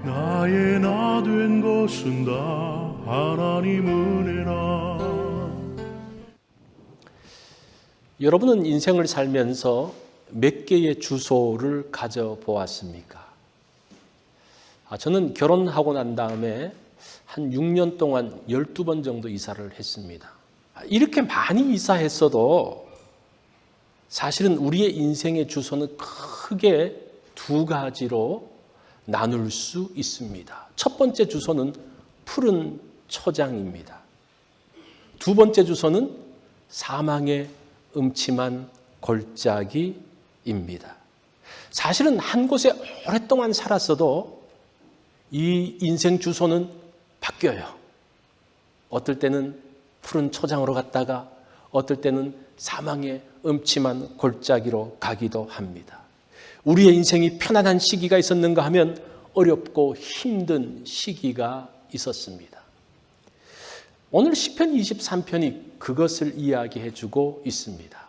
나의 나 된 것은 다 하나님 은혜라. 여러분은 인생을 살면서 몇 개의 주소를 가져보았습니까? 저는 결혼하고 난 다음에 한 6년 동안 12번 정도 이사를 했습니다. 이렇게 많이 이사했어도 사실은 우리의 인생의 주소는 크게 두 가지로 나눌 수 있습니다. 첫 번째 주소는 푸른 초장입니다. 두 번째 주소는 사망의 음침한 골짜기입니다. 사실은 한 곳에 오랫동안 살았어도 이 인생 주소는 바뀌어요. 어떨 때는 푸른 초장으로 갔다가 어떨 때는 사망의 음침한 골짜기로 가기도 합니다. 우리의 인생이 편안한 시기가 있었는가 하면 어렵고 힘든 시기가 있었습니다. 오늘 시편 23편이 그것을 이야기해 주고 있습니다.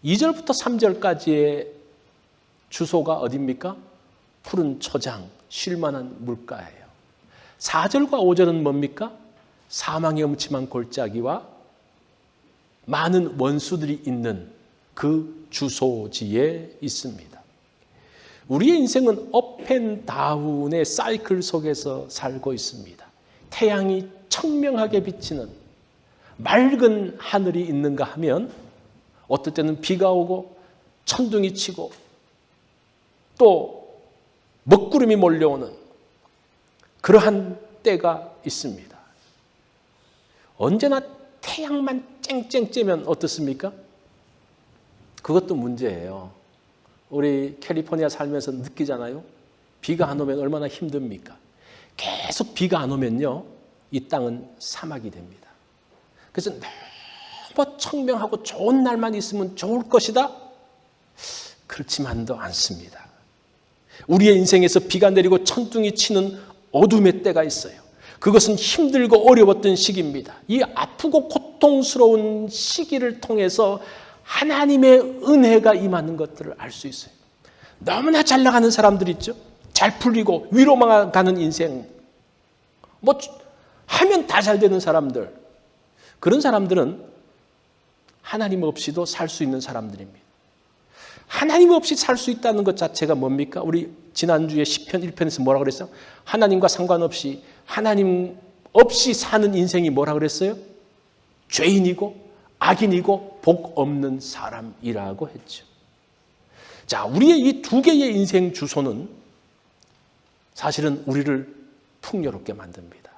2절부터 3절까지의 주소가 어디입니까? 푸른 초장, 쉴만한 물가예요. 4절과 5절은 뭡니까? 사망의 음침한 골짜기와 많은 원수들이 있는 그 주소지에 있습니다. 우리의 인생은 업앤다운의 사이클 속에서 살고 있습니다. 태양이 청명하게 비치는 맑은 하늘이 있는가 하면 어떨 때는 비가 오고 천둥이 치고 또 먹구름이 몰려오는 그러한 때가 있습니다. 언제나 태양만 쨍쨍 쬐면 어떻습니까? 그것도 문제예요. 우리 캘리포니아 살면서 느끼잖아요. 비가 안 오면 얼마나 힘듭니까? 계속 비가 안 오면요, 이 땅은 사막이 됩니다. 그래서 너무 청명하고 좋은 날만 있으면 좋을 것이다? 그렇지만도 않습니다. 우리의 인생에서 비가 내리고 천둥이 치는 어둠의 때가 있어요. 그것은 힘들고 어려웠던 시기입니다. 이 아프고 고통스러운 시기를 통해서 하나님의 은혜가 임하는 것들을 알 수 있어요. 너무나 잘 나가는 사람들 있죠. 잘 풀리고 위로만 가는 인생. 뭐 하면 다 잘 되는 사람들. 그런 사람들은 하나님 없이도 살 수 있는 사람들입니다. 하나님 없이 살 수 있다는 것 자체가 뭡니까? 우리 지난주에 시편 1편에서 뭐라고 그랬어요? 하나님과 상관없이 하나님 없이 사는 인생이 뭐라고 그랬어요? 죄인이고 악인이고 복 없는 사람이라고 했죠. 자, 우리의 이 두 개의 인생 주소는 사실은 우리를 풍요롭게 만듭니다.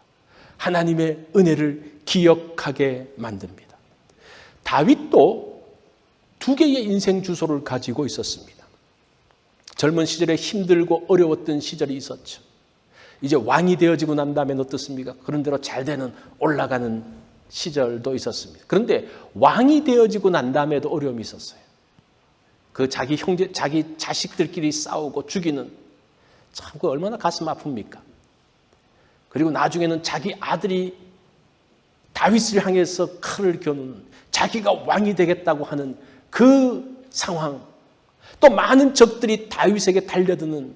하나님의 은혜를 기억하게 만듭니다. 다윗도 두 개의 인생 주소를 가지고 있었습니다. 젊은 시절에 힘들고 어려웠던 시절이 있었죠. 이제 왕이 되어지고 난 다음엔 어떻습니까? 그런 대로 잘 되는 올라가는 시절도 있었습니다. 그런데 왕이 되어지고 난 다음에도 어려움이 있었어요. 그 자기 형제, 자기 자식들끼리 싸우고 죽이는, 참 그 얼마나 가슴 아픕니까? 그리고 나중에는 자기 아들이 다윗을 향해서 칼을 겨누는, 자기가 왕이 되겠다고 하는 그 상황, 또 많은 적들이 다윗에게 달려드는,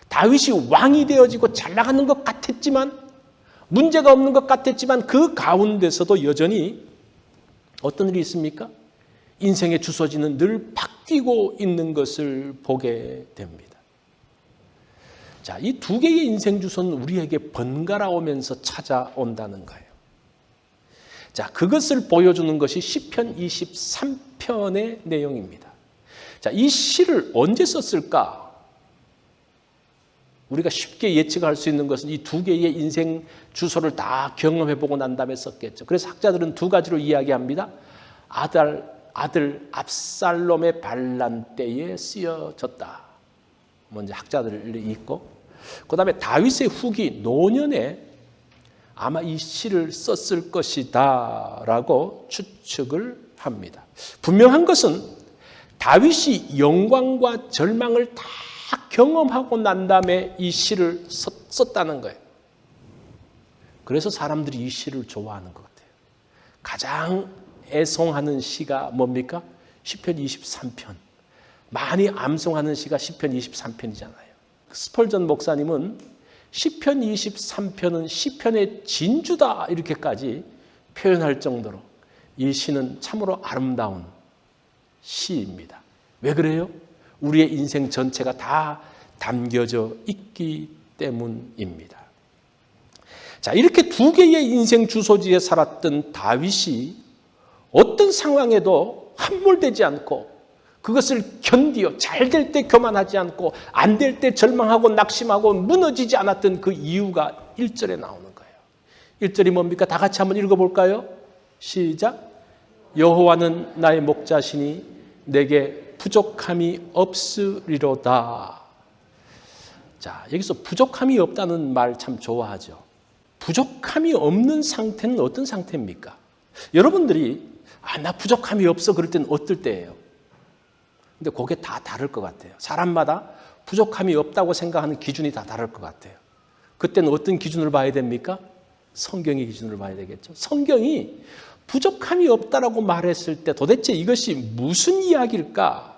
다윗이 왕이 되어지고 잘 나가는 것 같았지만, 문제가 없는 것 같았지만 그 가운데서도 여전히 어떤 일이 있습니까? 인생의 주소지는 늘 바뀌고 있는 것을 보게 됩니다. 자, 이 두 개의 인생 주소는 우리에게 번갈아 오면서 찾아온다는 거예요. 자, 그것을 보여주는 것이 시편 23편의 내용입니다. 자, 이 시를 언제 썼을까? 우리가 쉽게 예측할 수 있는 것은 이 두 개의 인생 주소를 다 경험해보고 난 다음에 썼겠죠. 그래서 학자들은 두 가지로 이야기합니다. 아들 압살롬의 반란 때에 쓰여졌다. 먼저 학자들이 있고, 그 다음에 다윗의 후기 노년에 아마 이 시를 썼을 것이다 라고 추측을 합니다. 분명한 것은 다윗이 영광과 절망을 다 경험하고 난 다음에 이 시를 썼다는 거예요. 그래서 사람들이 이 시를 좋아하는 것 같아요. 가장 애송하는 시가 뭡니까? 시편 23편. 많이 암송하는 시가 시편 23편이잖아요. 스펄전 목사님은 시편 23편은 시편의 진주다 이렇게까지 표현할 정도로 이 시는 참으로 아름다운 시입니다. 왜 그래요? 우리의 인생 전체가 다 담겨져 있기 때문입니다. 자, 이렇게 두 개의 인생 주소지에 살았던 다윗이 어떤 상황에도 함몰되지 않고 그것을 견디어 잘 될 때 교만하지 않고 안 될 때 절망하고 낙심하고 무너지지 않았던 그 이유가 1절에 나오는 거예요. 1절이 뭡니까? 다 같이 한번 읽어볼까요? 시작. 여호와는 나의 목자시니 내게 부족함이 없으리로다. 자, 여기서 부족함이 없다는 말 참 좋아하죠. 부족함이 없는 상태는 어떤 상태입니까? 여러분들이 나 부족함이 없어 그럴 때는 어떨 때예요? 근데 그게 다 다를 것 같아요. 사람마다 부족함이 없다고 생각하는 기준이 다 다를 것 같아요. 그때는 어떤 기준을 봐야 됩니까? 성경의 기준을 봐야 되겠죠. 성경이 부족함이 없다라고 말했을 때 도대체 이것이 무슨 이야기일까?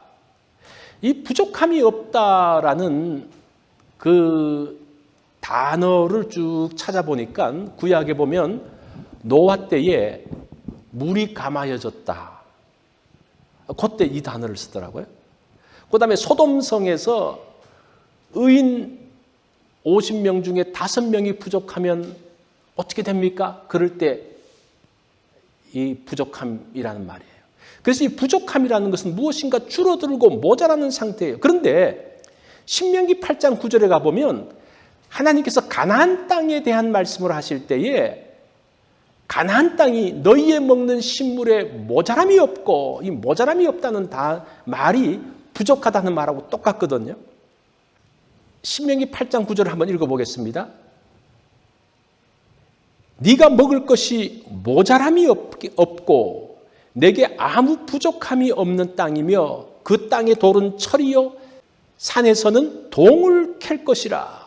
이 부족함이 없다라는 그 단어를 쭉 찾아보니까 구약에 보면 노아 때에 물이 감하여졌다. 그때 이 단어를 쓰더라고요. 그 다음에 소돔성에서 의인 50명 중에 5명이 부족하면 어떻게 됩니까? 그럴 때 이 부족함이라는 말이에요. 그래서 이 부족함이라는 것은 무엇인가 줄어들고 모자라는 상태예요. 그런데 신명기 8장 9절에 가보면 하나님께서 가나안 땅에 대한 말씀을 하실 때에 가나안 땅이 너희의 먹는 식물에 모자람이 없고 이 모자람이 없다는 말이 부족하다는 말하고 똑같거든요. 신명기 8장 9절을 한번 읽어보겠습니다. 네가 먹을 것이 모자람이 없고 내게 아무 부족함이 없는 땅이며 그 땅의 돌은 철이요 산에서는 동을 캘 것이라.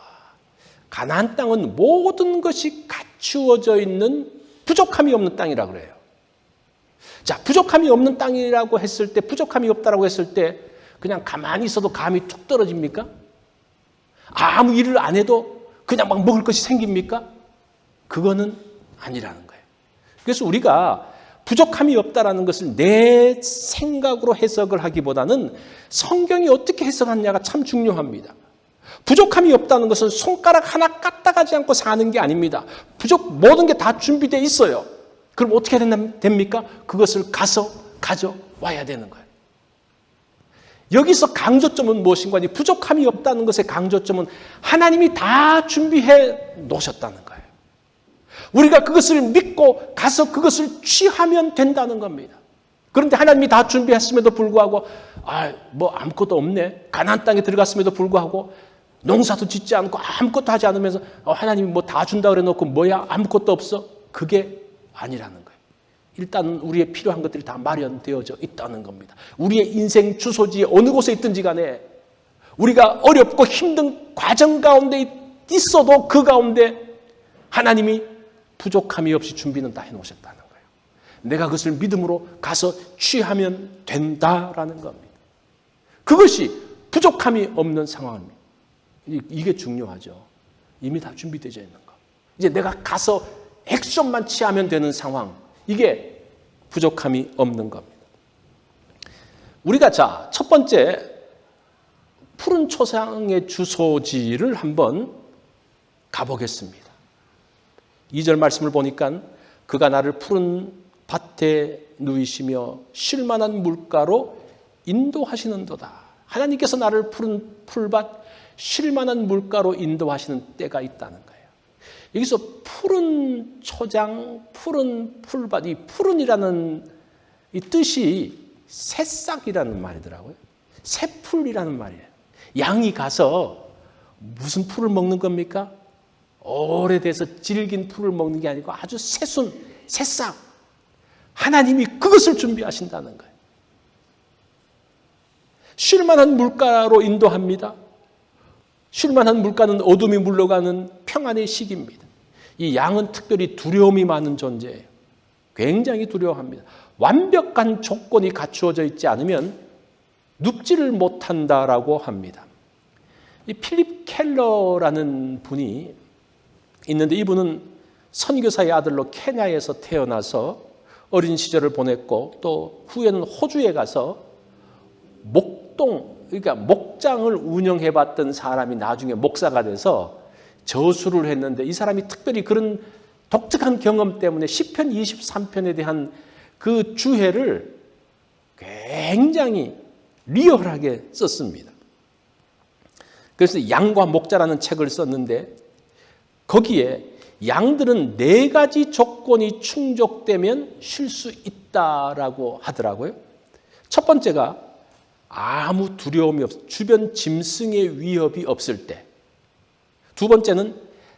가나안 땅은 모든 것이 갖추어져 있는 부족함이 없는 땅이라 그래요. 자, 부족함이 없는 땅이라고 했을 때, 부족함이 없다라고 했을 때 그냥 가만히 있어도 감이 툭 떨어집니까? 아무 일을 안 해도 그냥 막 먹을 것이 생깁니까? 그거는 아니라는 거예요. 그래서 우리가 부족함이 없다라는 것을 내 생각으로 해석을 하기보다는 성경이 어떻게 해석하느냐가 참 중요합니다. 부족함이 없다는 것은 손가락 하나 까딱하지 않고 사는 게 아닙니다. 모든 게 다 준비되어 있어요. 그럼 어떻게 됩니까? 그것을 가져와야 되는 거예요. 여기서 강조점은 무엇인가? 부족함이 없다는 것의 강조점은 하나님이 다 준비해 놓으셨다는 거예요. 우리가 그것을 믿고 가서 그것을 취하면 된다는 겁니다. 그런데 하나님이 다 준비했음에도 불구하고 뭐 아무것도 없네. 가나안 땅에 들어갔음에도 불구하고 농사도 짓지 않고 아무것도 하지 않으면서 하나님이 뭐 다 준다 그래 놓고 뭐야 아무것도 없어? 그게 아니라는 거예요. 일단 우리의 필요한 것들이 다 마련되어져 있다는 겁니다. 우리의 인생 주소지에 어느 곳에 있든지 간에 우리가 어렵고 힘든 과정 가운데 있어도 그 가운데 하나님이 부족함이 없이 준비는 다 해놓으셨다는 거예요. 내가 그것을 믿음으로 가서 취하면 된다라는 겁니다. 그것이 부족함이 없는 상황입니다. 이게 중요하죠. 이미 다 준비되어 있는 거. 이제 내가 가서 액션만 취하면 되는 상황. 이게 부족함이 없는 겁니다. 우리가 첫 번째 푸른 초상의 주소지를 한번 가보겠습니다. 2절 말씀을 보니까 그가 나를 푸른 밭에 누이시며 쉴만한 물가로 인도하시는도다. 하나님께서 나를 푸른 풀밭, 쉴만한 물가로 인도하시는 때가 있다는 거예요. 여기서 푸른 초장, 푸른 풀밭, 이 푸른이라는 이 뜻이 새싹이라는 말이더라고요. 새풀이라는 말이에요. 양이 가서 무슨 풀을 먹는 겁니까? 오래돼서 질긴 풀을 먹는 게 아니고 아주 새순, 새싹. 하나님이 그것을 준비하신다는 거예요. 쉴만한 물가로 인도합니다. 쉴만한 물가는 어둠이 물러가는 평안의 시기입니다. 이 양은 특별히 두려움이 많은 존재예요. 굉장히 두려워합니다. 완벽한 조건이 갖추어져 있지 않으면 눕지를 못한다라고 합니다. 이 필립 켈러라는 분이 있는데 이분은 선교사의 아들로 케냐에서 태어나서 어린 시절을 보냈고 또 후에는 호주에 가서 그러니까 목장을 운영해봤던 사람이 나중에 목사가 돼서 저수를 했는데 이 사람이 특별히 그런 독특한 경험 때문에 시편 23편에 대한 그 주해를 굉장히 리얼하게 썼습니다. 그래서 양과 목자라는 책을 썼는데 거기에 양들은 4가지 조건이 충족되면 쉴 수 있다라고 하더라고요. 첫 번째가 아무 두려움이 주변 짐승의 위협이 없을 때. 두 번째는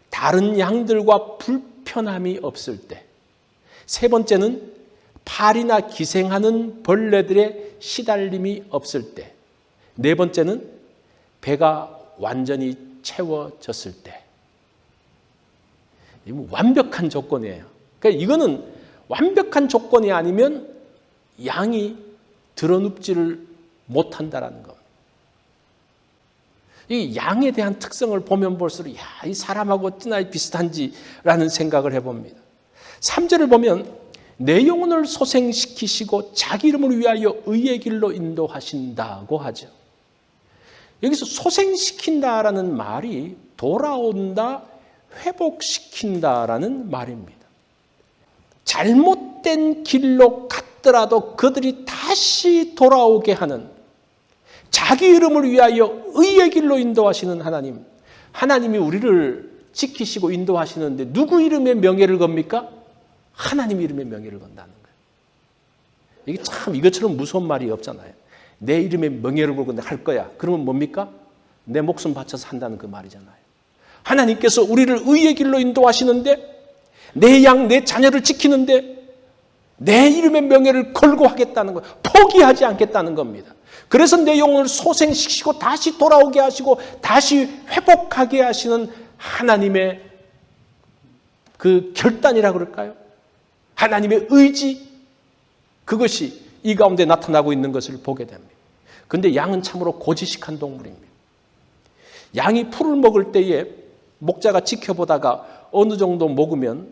다른 양들과 불편함이 없을 때. 세 번째는 파리나 기생하는 벌레들의 시달림이 없을 때. 네 번째는 배가 완전히 채워졌을 때. 이거 완벽한 조건이에요. 그러니까 이거는 완벽한 조건이 아니면 양이 드러눕지를 못한다라는 것. 이 양에 대한 특성을 보면 볼수록 이 사람하고 어찌나 비슷한지라는 생각을 해봅니다. 3절을 보면 내 영혼을 소생시키시고 자기 이름을 위하여 의의 길로 인도하신다고 하죠. 여기서 소생시킨다라는 말이 돌아온다, 회복시킨다라는 말입니다. 잘못된 길로 갔더라도 그들이 다시 돌아오게 하는 자기 이름을 위하여 의의 길로 인도하시는 하나님. 하나님이 우리를 지키시고 인도하시는데 누구 이름의 명예를 겁니까? 하나님 이름의 명예를 건다는 거예요. 이게 참 이것처럼 무서운 말이 없잖아요. 내 이름의 명예를 걸고 내가 할 거야. 그러면 뭡니까? 내 목숨 바쳐서 한다는 그 말이잖아요. 하나님께서 우리를 의의 길로 인도하시는데 내 양, 내 자녀를 지키는데 내 이름의 명예를 걸고 하겠다는 거예요. 포기하지 않겠다는 겁니다. 그래서 내 영혼을 소생시키시고 다시 돌아오게 하시고 다시 회복하게 하시는 하나님의 그 결단이라 그럴까요? 하나님의 의지, 그것이 이 가운데 나타나고 있는 것을 보게 됩니다. 그런데 양은 참으로 고지식한 동물입니다. 양이 풀을 먹을 때에 목자가 지켜보다가 어느 정도 먹으면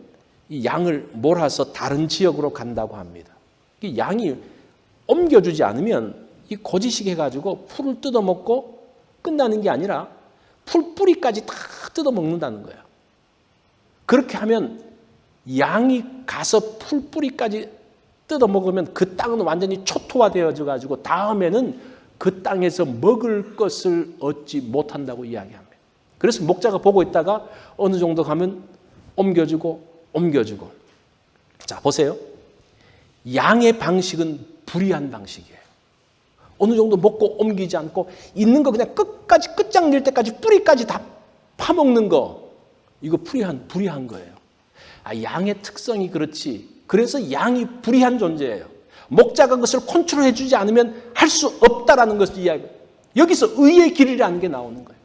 이 양을 몰아서 다른 지역으로 간다고 합니다. 이 양이 옮겨주지 않으면 이 고지식해가지고 풀을 뜯어먹고 끝나는 게 아니라 풀 뿌리까지 다 뜯어먹는다는 거예요. 그렇게 하면 양이 가서 풀 뿌리까지 뜯어먹으면 그 땅은 완전히 초토화되어져가지고 다음에는 그 땅에서 먹을 것을 얻지 못한다고 이야기합니다. 그래서 목자가 보고 있다가 어느 정도 가면 옮겨주고. 자, 보세요. 양의 방식은 불의한 방식이에요. 어느 정도 먹고 옮기지 않고 있는 거 그냥 끝까지 끝장낼 때까지 뿌리까지 다 파먹는 거. 이거 불의한 거예요. 양의 특성이 그렇지. 그래서 양이 불의한 존재예요. 목자가 그것을 컨트롤해 주지 않으면 할 수 없다라는 것을 이야기해요. 여기서 의의 길이라는 게 나오는 거예요.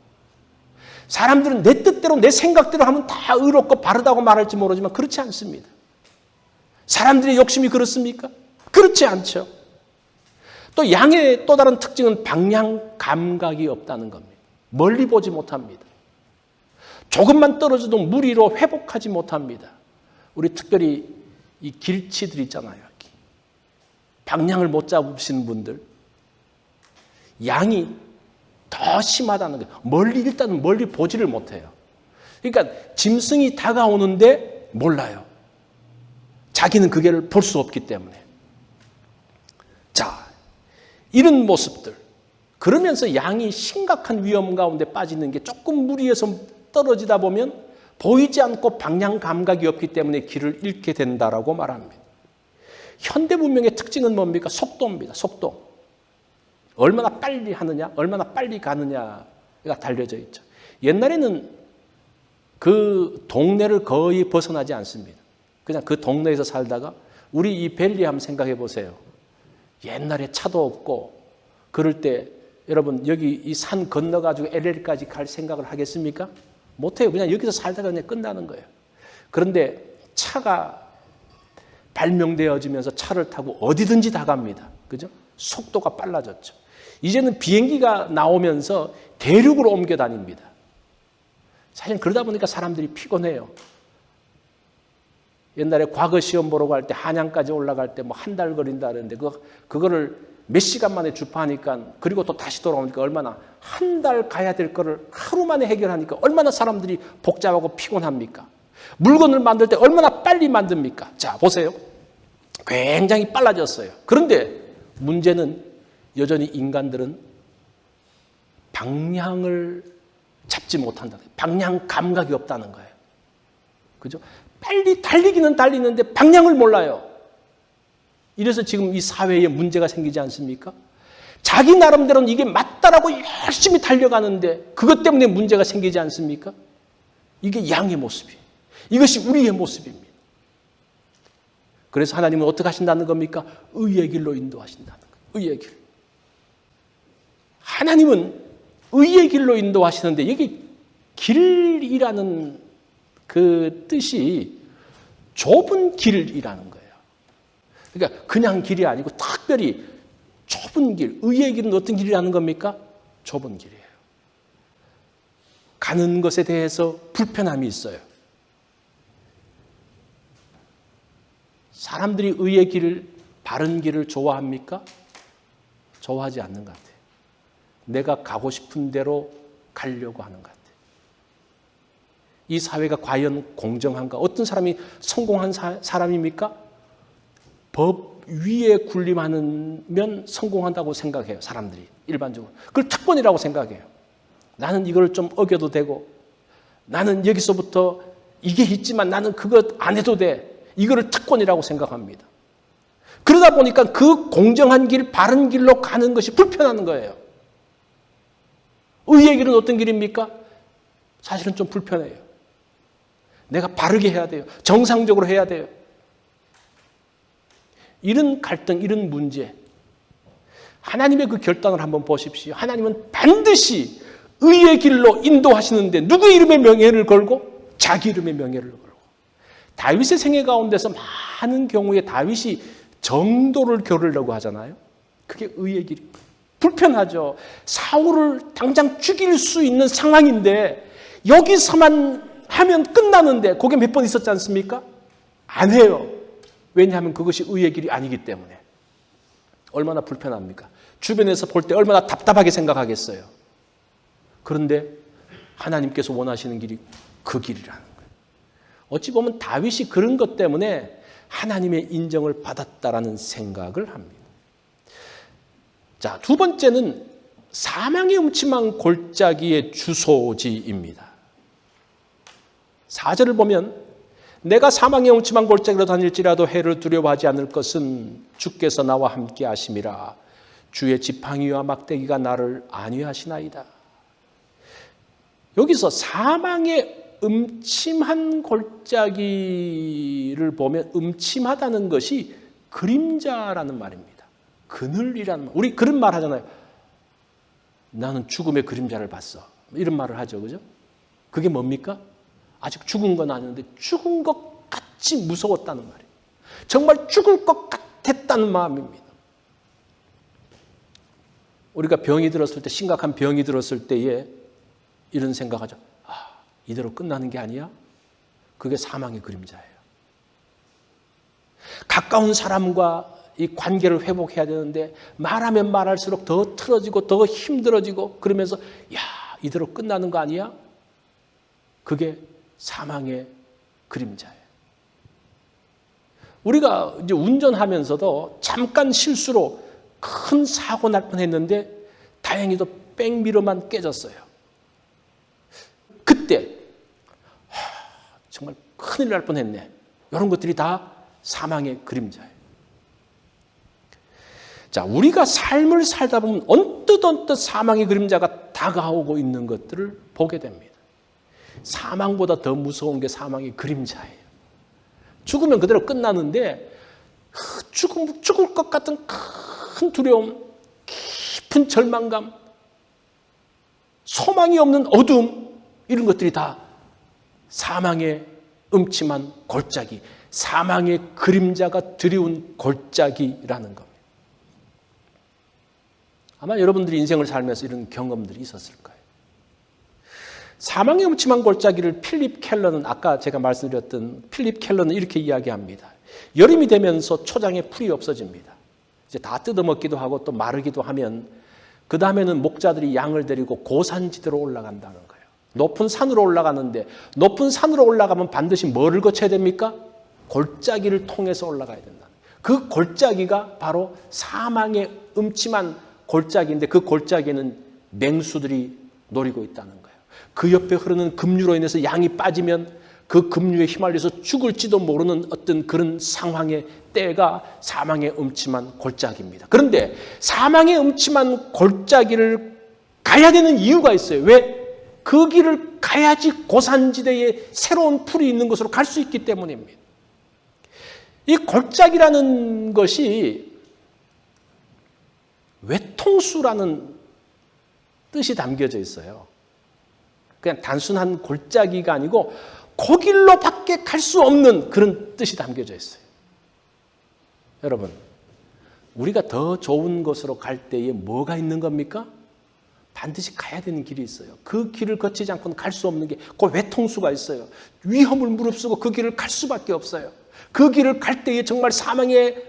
사람들은 내 뜻대로 내 생각대로 하면 다 의롭고 바르다고 말할지 모르지만 그렇지 않습니다. 사람들의 욕심이 그렇습니까? 그렇지 않죠. 또 양의 또 다른 특징은 방향 감각이 없다는 겁니다. 멀리 보지 못합니다. 조금만 떨어져도 무리로 회복하지 못합니다. 우리 특별히 이 길치들 있잖아요. 방향을 못 잡으시는 분들. 양이 더 심하다는 거예요. 일단은 멀리 보지를 못해요. 그러니까 짐승이 다가오는데 몰라요. 자기는 그게를 볼 수 없기 때문에. 자, 이런 모습들. 그러면서 양이 심각한 위험 가운데 빠지는 게 조금 무리해서 떨어지다 보면 보이지 않고 방향 감각이 없기 때문에 길을 잃게 된다라고 말합니다. 현대 문명의 특징은 뭡니까? 속도입니다. 속도. 얼마나 빨리 하느냐, 얼마나 빨리 가느냐가 달려져 있죠. 옛날에는 그 동네를 거의 벗어나지 않습니다. 그냥 그 동네에서 살다가 우리 이 벨리 한번 생각해 보세요. 옛날에 차도 없고 그럴 때 여러분 여기 이 산 건너가지고 LA까지 갈 생각을 하겠습니까? 못해요. 그냥 여기서 살다가 그냥 끝나는 거예요. 그런데 차가 발명되어지면서 차를 타고 어디든지 다 갑니다. 그죠? 속도가 빨라졌죠. 이제는 비행기가 나오면서 대륙으로 옮겨 다닙니다. 사실 그러다 보니까 사람들이 피곤해요. 옛날에 과거 시험 보러 갈 때 한양까지 올라갈 때 뭐 한 달 걸린다 그랬는데 그거를 몇 시간 만에 주파하니까 그리고 또 다시 돌아오니까 얼마나 한 달 가야 될 거를 하루 만에 해결하니까 얼마나 사람들이 복잡하고 피곤합니까? 물건을 만들 때 얼마나 빨리 만듭니까? 자, 보세요. 굉장히 빨라졌어요. 그런데 문제는 여전히 인간들은 방향을 잡지 못한다. 방향 감각이 없다는 거예요. 그죠? 빨리 달리기는 달리는데 방향을 몰라요. 이래서 지금 이 사회에 문제가 생기지 않습니까? 자기 나름대로는 이게 맞다라고 열심히 달려가는데 그것 때문에 문제가 생기지 않습니까? 이게 양의 모습이에요. 이것이 우리의 모습입니다. 그래서 하나님은 어떻게 하신다는 겁니까? 의의 길로 인도하신다는 거예요. 의의 길. 하나님은 의의 길로 인도하시는데 여기 길이라는 그 뜻이 좁은 길이라는 거예요. 그러니까 그냥 길이 아니고 특별히 좁은 길. 의의 길은 어떤 길이라는 겁니까? 좁은 길이에요. 가는 것에 대해서 불편함이 있어요. 사람들이 의의 길을, 바른 길을 좋아합니까? 좋아하지 않는 것 같아요. 내가 가고 싶은 대로 가려고 하는 것 같아요. 이 사회가 과연 공정한가? 어떤 사람이 성공한 사람입니까? 법 위에 군림하면 성공한다고 생각해요. 사람들이 일반적으로. 그걸 특권이라고 생각해요. 나는 이걸 좀 어겨도 되고 나는 여기서부터 이게 있지만 나는 그것 안 해도 돼. 이거를 특권이라고 생각합니다. 그러다 보니까 그 공정한 길, 바른 길로 가는 것이 불편한 거예요. 의의 길은 어떤 길입니까? 사실은 좀 불편해요. 내가 바르게 해야 돼요. 정상적으로 해야 돼요. 이런 갈등, 이런 문제. 하나님의 그 결단을 한번 보십시오. 하나님은 반드시 의의 길로 인도하시는데 누구 이름의 명예를 걸고? 자기 이름의 명예를 걸고. 다윗의 생애 가운데서 많은 경우에 다윗이 정도를 겨루려고 하잖아요. 그게 의의 길입니다. 불편하죠. 사울을 당장 죽일 수 있는 상황인데 여기서만 하면 끝나는데 그게 몇 번 있었지 않습니까? 안 해요. 왜냐하면 그것이 의의 길이 아니기 때문에. 얼마나 불편합니까? 주변에서 볼 때 얼마나 답답하게 생각하겠어요. 그런데 하나님께서 원하시는 길이 그 길이라는 거예요. 어찌 보면 다윗이 그런 것 때문에 하나님의 인정을 받았다라는 생각을 합니다. 자, 두 번째는 사망의 음침한 골짜기의 주소지입니다. 4절을 보면 내가 사망의 음침한 골짜기로 다닐지라도 해를 두려워하지 않을 것은 주께서 나와 함께 하심이라. 주의 지팡이와 막대기가 나를 안위하시나이다. 여기서 사망의 음침한 골짜기를 보면 음침하다는 것이 그림자라는 말입니다. 그늘이라는 말. 우리 그런 말 하잖아요. 나는 죽음의 그림자를 봤어. 이런 말을 하죠. 그죠? 그게 뭡니까? 아직 죽은 건 아닌데 죽은 것 같이 무서웠다는 말이에요. 정말 죽을 것 같았다는 마음입니다. 우리가 병이 들었을 때, 심각한 병이 들었을 때에 이런 생각하죠. 아, 이대로 끝나는 게 아니야? 그게 사망의 그림자예요. 가까운 사람과 이 관계를 회복해야 되는데 말하면 말할수록 더 틀어지고 더 힘들어지고 그러면서 야, 이대로 끝나는 거 아니야? 그게 사망의 그림자예요. 우리가 이제 운전하면서도 잠깐 실수로 큰 사고 날 뻔했는데 다행히도 백미러만 깨졌어요. 그때 정말 큰일 날 뻔했네. 이런 것들이 다 사망의 그림자예요. 자, 우리가 삶을 살다 보면 언뜻 사망의 그림자가 다가오고 있는 것들을 보게 됩니다. 사망보다 더 무서운 게 사망의 그림자예요. 죽으면 그대로 끝나는데 죽을 것 같은 큰 두려움, 깊은 절망감, 소망이 없는 어둠, 이런 것들이 다 사망의 음침한 골짜기, 사망의 그림자가 드리운 골짜기라는 겁니다. 아마 여러분들이 인생을 살면서 이런 경험들이 있었을 거예요. 사망의 음침한 골짜기를 필립 켈러는, 아까 제가 말씀드렸던 필립 켈러는 이렇게 이야기합니다. 여름이 되면서 초장에 풀이 없어집니다. 이제 다 뜯어먹기도 하고 또 마르기도 하면 그 다음에는 목자들이 양을 데리고 고산지대로 올라간다는 거예요. 높은 산으로 올라가는데 높은 산으로 올라가면 반드시 뭐를 거쳐야 됩니까? 골짜기를 통해서 올라가야 된다. 그 골짜기가 바로 사망의 음침한 골짜기인데 그 골짜기에는 맹수들이 노리고 있다는 거예요. 그 옆에 흐르는 급류로 인해서 양이 빠지면 그 급류에 휘말려서 죽을지도 모르는 어떤 그런 상황의 때가 사망의 음침한 골짜기입니다. 그런데 사망의 음침한 골짜기를 가야 되는 이유가 있어요. 왜? 그 길을 가야지 고산지대에 새로운 풀이 있는 곳으로 갈 수 있기 때문입니다. 이 골짜기라는 것이 외통수라는 뜻이 담겨져 있어요. 그냥 단순한 골짜기가 아니고 그 길로 밖에 갈 수 없는 그런 뜻이 담겨져 있어요. 여러분, 우리가 더 좋은 곳으로 갈 때에 뭐가 있는 겁니까? 반드시 가야 되는 길이 있어요. 그 길을 거치지 않고는 갈 수 없는 게 그 외통수가 있어요. 위험을 무릅쓰고 그 길을 갈 수밖에 없어요. 그 길을 갈 때에 정말 사망의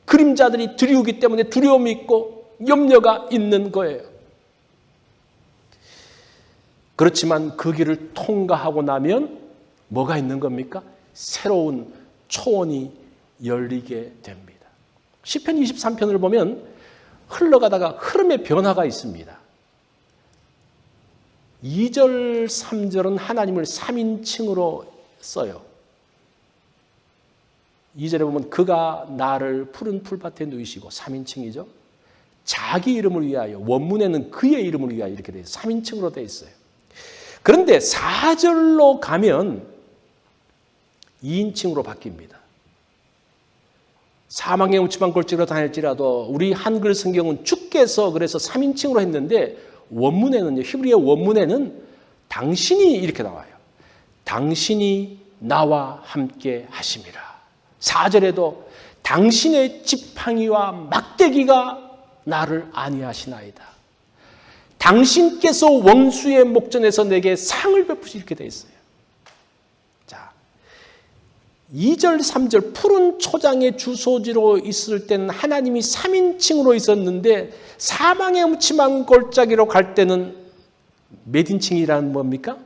그림자들이 두려우기 때문에 두려움이 있고 염려가 있는 거예요. 그렇지만 그 길을 통과하고 나면 뭐가 있는 겁니까? 새로운 초원이 열리게 됩니다. 시편 23편을 보면 흘러가다가 흐름의 변화가 있습니다. 2절, 3절은 하나님을 3인칭으로 써요. 2절에 보면 그가 나를 푸른 풀밭에 누이시고 3인칭이죠. 자기 이름을 위하여, 원문에는 그의 이름을 위하여 이렇게 되어 있어요. 3인칭으로 되어 있어요. 그런데 4절로 가면 2인칭으로 바뀝니다. 사망의 음침한 골짜기로 다닐지라도 우리 한글 성경은 주께서 그래서 3인칭으로 했는데 원문에는요, 히브리어 원문에는 당신이 이렇게 나와요. 당신이 나와 함께 하심이라. 4절에도 당신의 지팡이와 막대기가 나를 안위하시나이다. 당신께서 원수의 목전에서 내게 상을 베푸시 이렇게 되어 있어요. 자, 2절, 3절 푸른 초장의 주소지로 있을 때는 하나님이 3인칭으로 있었는데 사망의 음침한 골짜기로 갈 때는 몇 인칭이라는 뭡니까?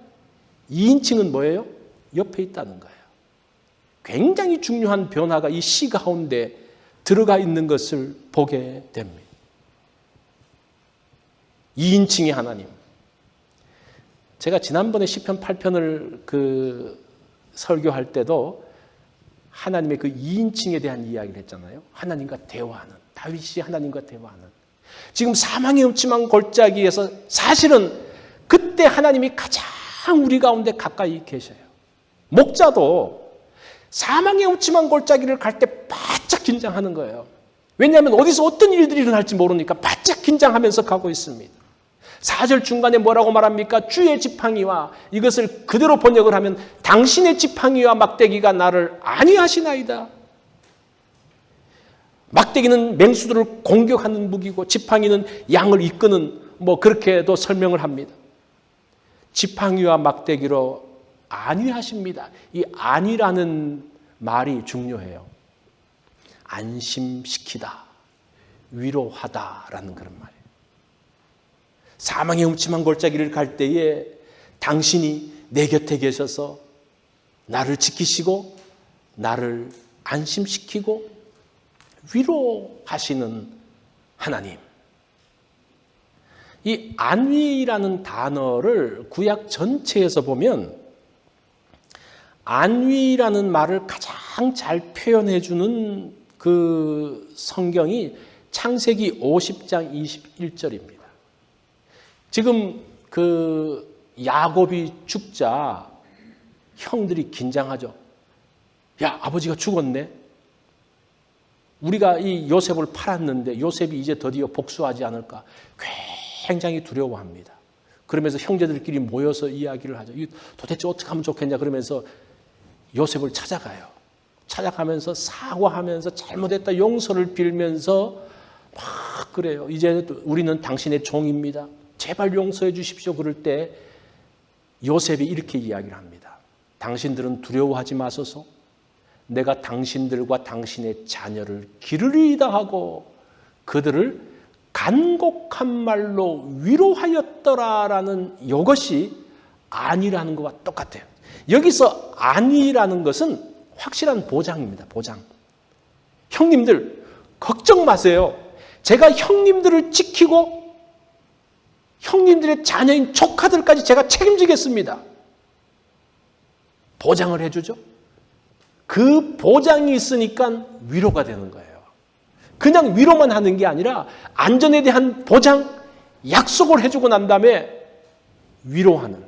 2인칭은 뭐예요? 옆에 있다는 거예요. 굉장히 중요한 변화가 이 시 가운데 들어가 있는 것을 보게 됩니다. 2인칭의 하나님. 제가 지난번에 시편 8편을 설교할 때도 하나님의 그 2인칭에 대한 이야기를 했잖아요. 하나님과 대화하는, 다윗이 하나님과 대화하는. 지금 사망의 음침한 골짜기에서 사실은 그때 하나님이 가장 우리 가운데 가까이 계셔요. 목자도 사망의 음침한 골짜기를 갈 때 바짝 긴장하는 거예요. 왜냐하면 어디서 어떤 일들이 일어날지 모르니까 바짝 긴장하면서 가고 있습니다. 4절 중간에 뭐라고 말합니까? 주의 지팡이와, 이것을 그대로 번역을 하면 당신의 지팡이와 막대기가 나를 안위하시나이다. 막대기는 맹수들을 공격하는 무기고 지팡이는 양을 이끄는, 그렇게도 설명을 합니다. 지팡이와 막대기로 안위하십니다. 이 안위라는 말이 중요해요. 안심시키다, 위로하다라는 그런 말이에요. 사망의 음침한 골짜기를 갈 때에 당신이 내 곁에 계셔서 나를 지키시고 나를 안심시키고 위로하시는 하나님. 이 안위라는 단어를 구약 전체에서 보면 안위라는 말을 가장 잘 표현해 주는 그 성경이 창세기 50장 21절입니다. 지금 야곱이 죽자 형들이 긴장하죠. 야, 아버지가 죽었네. 우리가 이 요셉을 팔았는데 요셉이 이제 드디어 복수하지 않을까 굉장히 두려워합니다. 그러면서 형제들끼리 모여서 이야기를 하죠. 도대체 어떻게 하면 좋겠냐 그러면서 요셉을 찾아가요. 찾아가면서 사과하면서 잘못했다 용서를 빌면서 막 그래요. 이제 우리는 당신의 종입니다. 제발 용서해 주십시오. 그럴 때 요셉이 이렇게 이야기를 합니다. 당신들은 두려워하지 마소서. 내가 당신들과 당신의 자녀를 기르리이다 하고 그들을 간곡한 말로 위로하였더라라는 이것이 아니라는 것과 똑같아요. 여기서 아니라는 것은 확실한 보장입니다. 보장. 형님들 걱정 마세요. 제가 형님들을 지키고 형님들의 자녀인 조카들까지 제가 책임지겠습니다. 보장을 해주죠. 그 보장이 있으니까 위로가 되는 거예요. 그냥 위로만 하는 게 아니라 안전에 대한 보장, 약속을 해주고 난 다음에 위로하는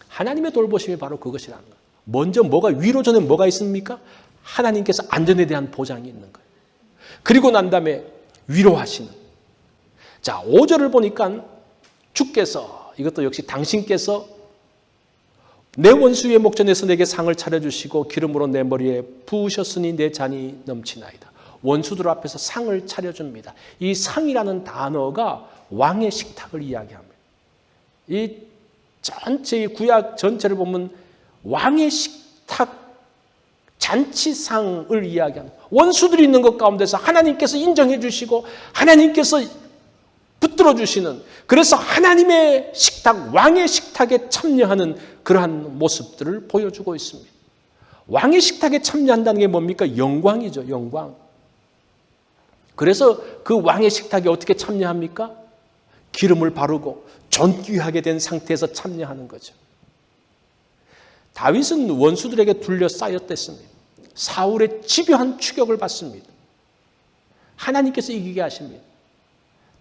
하나님의 돌보심이 바로 그것이라는 거예요. 먼저 위로 전에 뭐가 있습니까? 하나님께서 안전에 대한 보장이 있는 거예요. 그리고 난 다음에 위로하시는. 자, 5절을 보니까 주께서 이것도 역시 당신께서 내 원수의 목전에서 내게 상을 차려주시고 기름으로 내 머리에 부으셨으니 내 잔이 넘치나이다. 원수들 앞에서 상을 차려줍니다. 이 상이라는 단어가 왕의 식탁을 이야기합니다. 이 전체의 구약 전체를 보면 왕의 식탁 잔치상을 이야기합니다. 원수들이 있는 것 가운데서 하나님께서 인정해 주시고 하나님께서 붙들어 주시는, 그래서 하나님의 식탁, 왕의 식탁에 참여하는 그러한 모습들을 보여주고 있습니다. 왕의 식탁에 참여한다는 게 뭡니까? 영광이죠. 영광. 그래서 그 왕의 식탁에 어떻게 참여합니까? 기름을 바르고 존귀하게 된 상태에서 참여하는 거죠. 다윗은 원수들에게 둘러싸였댔습니다. 사울의 집요한 추격을 받습니다. 하나님께서 이기게 하십니다.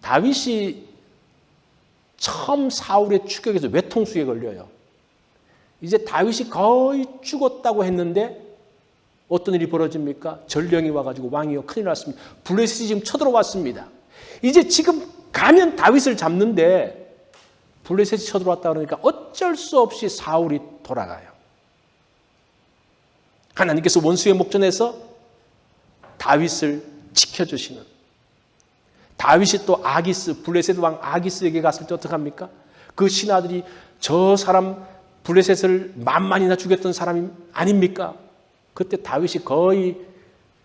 다윗이 처음 사울의 추격에서 외통수에 걸려요. 이제 다윗이 거의 죽었다고 했는데 어떤 일이 벌어집니까? 전령이 와가지고 왕이요 큰일 났습니다. 블레셋이 지금 쳐들어왔습니다. 이제 지금 가면 다윗을 잡는데 블레셋이 쳐들어왔다 그러니까 어쩔 수 없이 사울이 돌아가요. 하나님께서 원수의 목전에서 다윗을 지켜주시는, 다윗이 또 블레셋 왕 아기스에게 갔을 때 어떡합니까? 그 신하들이 저 사람 블레셋을 만만이나 죽였던 사람이 아닙니까? 그때 다윗이 거의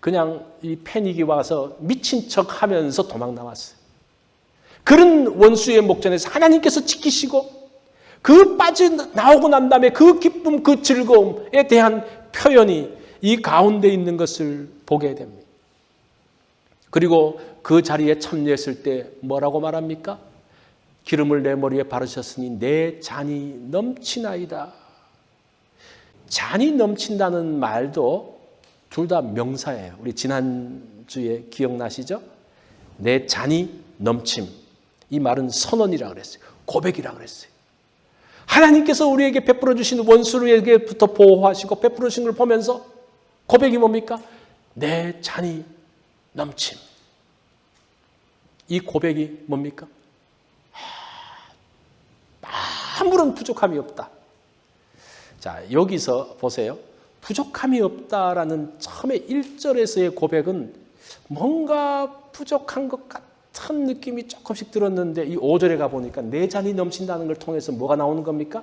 그냥 이 패닉이 와서 미친 척 하면서 도망 나왔어요. 그런 원수의 목전에서 하나님께서 지키시고 그 빠져나오고 난 다음에 그 기쁨, 그 즐거움에 대한 표현이 이 가운데 있는 것을 보게 됩니다. 그리고 그 자리에 참여했을 때 뭐라고 말합니까? 기름을 내 머리에 바르셨으니 내 잔이 넘치나이다. 잔이 넘친다는 말도 둘 다 명사예요. 우리 지난주에 기억나시죠? 내 잔이 넘침. 이 말은 선언이라고 그랬어요. 고백이라고 그랬어요. 하나님께서 우리에게 베풀어 주신 원수에게부터 보호하시고 베풀어 주신 걸 보면서 고백이 뭡니까? 내 잔이 넘침. 이 고백이 뭡니까? 아무런 부족함이 없다. 자, 여기서 보세요. 부족함이 없다라는 처음에 1절에서의 고백은 뭔가 부족한 것 같은 느낌이 조금씩 들었는데 이 5절에 가보니까 내 잔이 넘친다는 걸 통해서 뭐가 나오는 겁니까?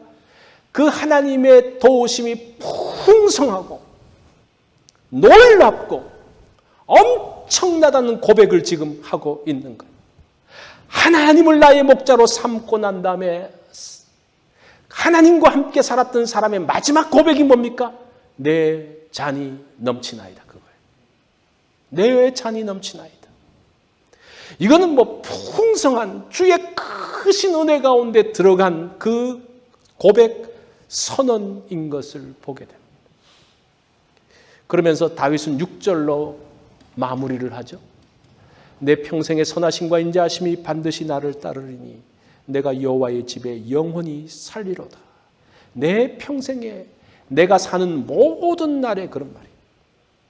그 하나님의 도우심이 풍성하고 놀랍고 엄청나다는 고백을 지금 하고 있는 거예요. 하나님을 나의 목자로 삼고 난 다음에 하나님과 함께 살았던 사람의 마지막 고백이 뭡니까? 내 잔이 넘치나이다. 그거예요. 내 잔이 넘치나이다. 이거는 풍성한 주의 크신 은혜 가운데 들어간 그 고백 선언인 것을 보게 됩니다. 그러면서 다윗은 6절로 마무리를 하죠. 내 평생의 선하심과 인자하심이 반드시 나를 따르리니 내가 여호와의 집에 영원히 살리로다. 내 평생에 내가 사는 모든 날에 그런 말이에요.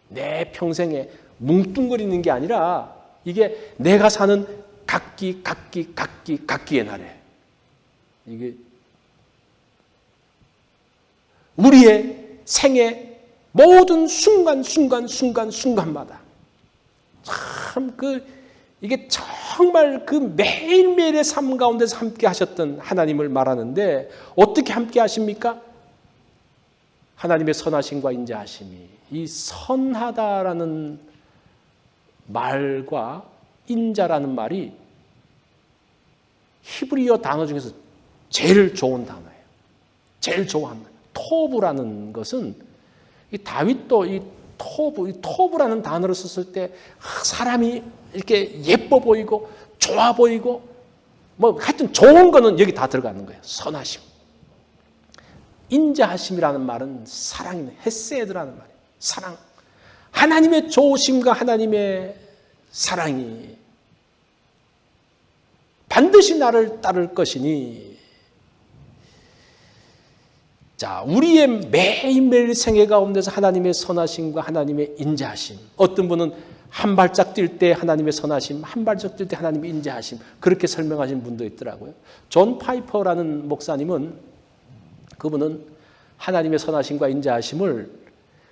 내 평생에 뭉뚱거리는 게 아니라 이게 내가 사는 각기의 날에 이게 우리의 생애 모든 순간마다 참 이게 정말 그 매일매일의 삶 가운데서 함께 하셨던 하나님을 말하는데 어떻게 함께 하십니까? 하나님의 선하심과 인자하심이, 이 선하다라는 말과 인자라는 말이 히브리어 단어 중에서 제일 좋은 단어예요. 제일 좋아하는 거예요. 토브라는 것은 이 다윗도 이 토브라는 단어를 썼을 때 사람이 이렇게 예뻐 보이고 좋아 보이고 뭐 하여튼 좋은 거는 여기 다 들어가는 거예요. 선하심. 인자하심이라는 말은 사랑이네. 헤세드라는 말이에요. 사랑. 하나님의 좋으심과 하나님의 사랑이 반드시 나를 따를 것이니, 자, 우리의 매일매일 생애 가운데서 하나님의 선하심과 하나님의 인자하심. 어떤 분은 한 발짝 뛸 때 하나님의 선하심, 한 발짝 뛸 때 하나님의 인자하심, 그렇게 설명하신 분도 있더라고요. 존 파이퍼라는 목사님은, 그분은 하나님의 선하심과 인자하심을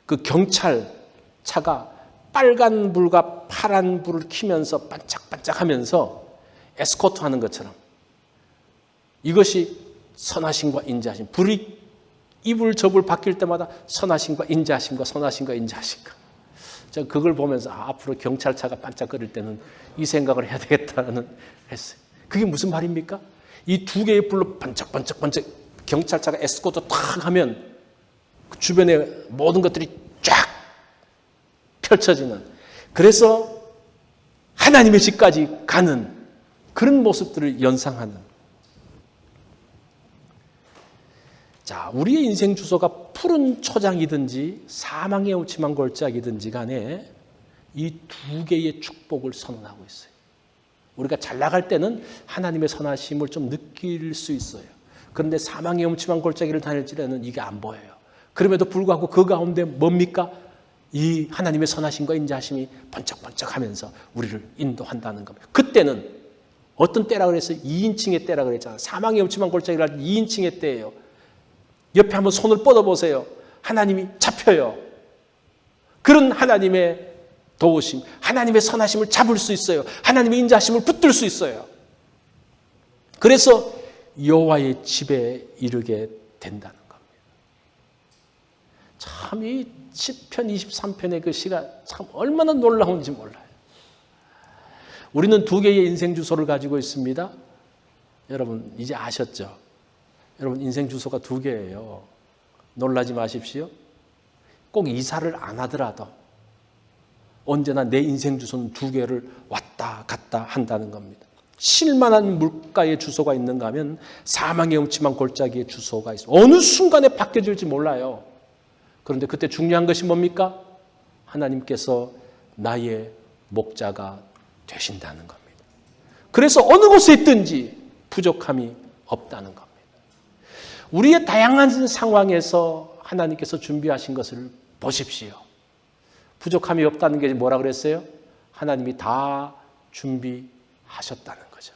그 경찰차가 빨간 불과 파란 불을 켜면서 반짝반짝하면서 에스코트하는 것처럼, 이것이 선하심과 인자하심. 불이 이불 저불 바뀔 때마다 선하심과 인자하심과 선하심과 인자하심과. 제가 그걸 보면서 앞으로 경찰차가 반짝거릴 때는 이 생각을 해야 되겠다는 했어요. 그게 무슨 말입니까? 이 두 개의 불로 반짝반짝반짝 경찰차가 에스코트 탁 하면 그 주변에 모든 것들이 쫙 펼쳐지는, 그래서 하나님의 집까지 가는 그런 모습들을 연상하는. 자, 우리의 인생 주소가 푸른 초장이든지 사망의 음침한 골짜기든지 간에 이 두 개의 축복을 선언하고 있어요. 우리가 잘 나갈 때는 하나님의 선하심을 좀 느낄 수 있어요. 그런데 사망의 음침한 골짜기를 다닐 때는 이게 안 보여요. 그럼에도 불구하고 그 가운데 뭡니까? 이 하나님의 선하심과 인자하심이 번쩍번쩍하면서 우리를 인도한다는 겁니다. 그때는 어떤 때라 그랬어요? 2인칭의 때라 그랬잖아요. 사망의 음침한 골짜기를 할 2인칭의 때예요. 옆에 한번 손을 뻗어보세요. 하나님이 잡혀요. 그런 하나님의 도우심, 하나님의 선하심을 잡을 수 있어요. 하나님의 인자하심을 붙들 수 있어요. 그래서 여호와의 집에 이르게 된다는 겁니다. 참 이 시편 23편의 그 시가 참 얼마나 놀라운지 몰라요. 우리는 두 개의 인생 주소를 가지고 있습니다. 여러분 이제 아셨죠? 여러분 인생 주소가 두 개예요. 놀라지 마십시오. 꼭 이사를 안 하더라도 언제나 내 인생 주소는 두 개를 왔다 갔다 한다는 겁니다. 쉴만한 물가의 주소가 있는가 하면 사망의 음침한 골짜기의 주소가 있어요. 어느 순간에 바뀌어질지 몰라요. 그런데 그때 중요한 것이 뭡니까? 하나님께서 나의 목자가 되신다는 겁니다. 그래서 어느 곳에 있든지 부족함이 없다는 겁니다. 우리의 다양한 상황에서 하나님께서 준비하신 것을 보십시오. 부족함이 없다는 게 뭐라 그랬어요? 하나님이 다 준비하셨다는 거죠.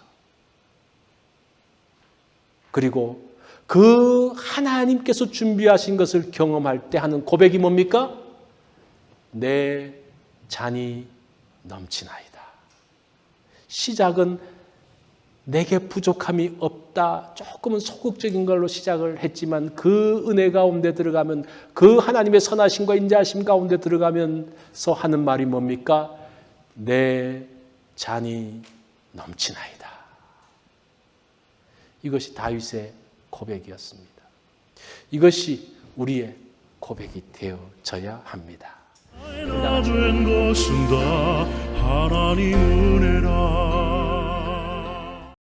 그리고 그 하나님께서 준비하신 것을 경험할 때 하는 고백이 뭡니까? 내 잔이 넘치나이다. 시작은 내게 부족함이 없다. 조금은 소극적인 걸로 시작을 했지만 그 은혜 가운데 들어가면, 그 하나님의 선하심과 인자하심 가운데 들어가면서 하는 말이 뭡니까? 내 잔이 넘치나이다. 이것이 다윗의 고백이었습니다. 이것이 우리의 고백이 되어져야 합니다. 된 것은 다 하나님 은혜